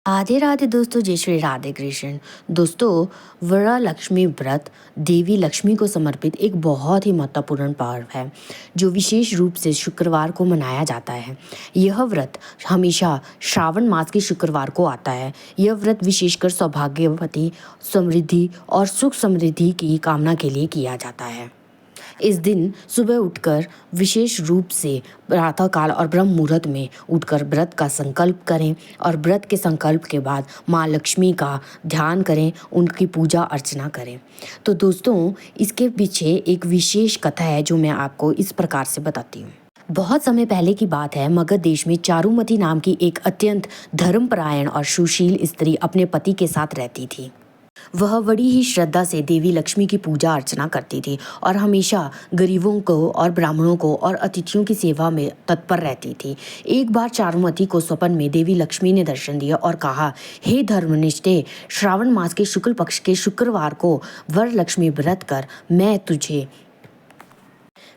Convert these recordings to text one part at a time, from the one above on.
राधे राधे दोस्तों, जय श्री राधे कृष्ण। दोस्तों, वरलक्ष्मी व्रत देवी लक्ष्मी को समर्पित एक बहुत ही महत्वपूर्ण पर्व है जो विशेष रूप से शुक्रवार को मनाया जाता है। यह व्रत हमेशा श्रावण मास के शुक्रवार को आता है। यह व्रत विशेषकर सौभाग्यवती, समृद्धि और सुख समृद्धि की कामना के लिए किया जाता है। इस दिन सुबह उठकर विशेष रूप से प्रातःकाल और ब्रह्म मुहूर्त में उठकर व्रत का संकल्प करें और व्रत के संकल्प के बाद माँ लक्ष्मी का ध्यान करें, उनकी पूजा अर्चना करें। तो दोस्तों, इसके पीछे एक विशेष कथा है जो मैं आपको इस प्रकार से बताती हूँ। बहुत समय पहले की बात है। मगध देश में चारुमती नाम की एक अत्यंत धर्मपरायण और सुशील स्त्री अपने पति के साथ रहती थी। वह बड़ी ही श्रद्धा से देवी लक्ष्मी की पूजा अर्चना करती थी और हमेशा गरीबों को और ब्राह्मणों को और अतिथियों की सेवा में तत्पर रहती थी। एक बार चारुमती को स्वप्न में देवी लक्ष्मी ने दर्शन दिया और कहा, हे धर्मनिष्ठे, श्रावण मास के शुक्ल पक्ष के शुक्रवार को वरलक्ष्मी व्रत कर,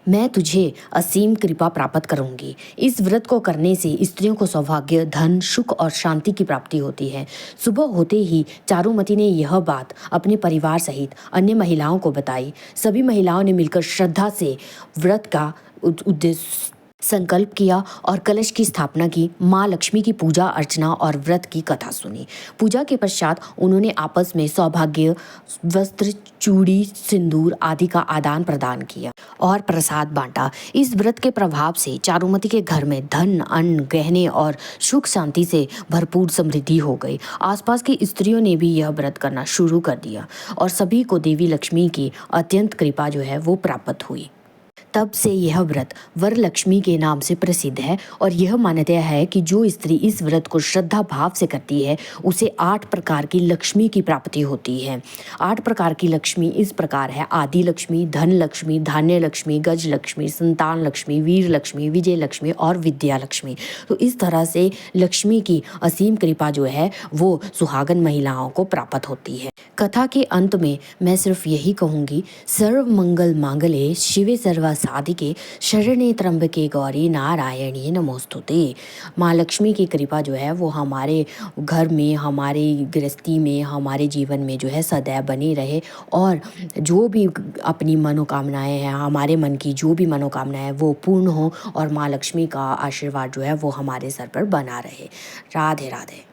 मैं तुझे असीम कृपा प्राप्त करूंगी। इस व्रत को करने से स्त्रियों को सौभाग्य, धन, सुख और शांति की प्राप्ति होती है। सुबह होते ही चारुमती ने यह बात अपने परिवार सहित अन्य महिलाओं को बताई। सभी महिलाओं ने मिलकर श्रद्धा से व्रत का उद्देश्य संकल्प किया और कलश की स्थापना की। माँ लक्ष्मी की पूजा अर्चना और व्रत की कथा सुनी। पूजा के पश्चात उन्होंने आपस में सौभाग्य, वस्त्र, चूड़ी, सिंदूर आदि का आदान प्रदान किया और प्रसाद बांटा। इस व्रत के प्रभाव से चारुमती के घर में धन, अन्न, गहने और सुख शांति से भरपूर समृद्धि हो गई। आसपास की स्त्रियों ने भी यह व्रत करना शुरू कर दिया और सभी को देवी लक्ष्मी की अत्यंत कृपा जो है वो प्राप्त हुई। तब से यह व्रत वरलक्ष्मी के नाम से प्रसिद्ध है और यह मान्यता है कि जो स्त्री इस व्रत को श्रद्धा भाव से करती है उसे 8 प्रकार की लक्ष्मी की प्राप्ति होती है। 8 प्रकार की लक्ष्मी इस प्रकार है: आदि लक्ष्मी, धन लक्ष्मी, धान्य लक्ष्मी, गज लक्ष्मी, संतान लक्ष्मी, वीर लक्ष्मी, विजय लक्ष्मी और विद्या लक्ष्मी। तो इस तरह से लक्ष्मी की असीम कृपा जो है वो सुहागन महिलाओं को प्राप्त होती है। कथा के अंत में मैं सिर्फ यही कहूँगी, सर्व मंगल मांगल्ये शिवे सर्वा साधिके शरण्ये त्र्यंबके गौरी नारायणी नमोस्तुते। माँ लक्ष्मी की कृपा जो है वो हमारे घर में, हमारे गृहस्थी में, हमारे जीवन में जो है सदैव बनी रहे और जो भी अपनी मनोकामनाएं हैं, हमारे मन की जो भी मनोकामनाएं हैं वो पूर्ण हो और माँ लक्ष्मी का आशीर्वाद जो है वो हमारे सर पर बना रहे। राधे राधे।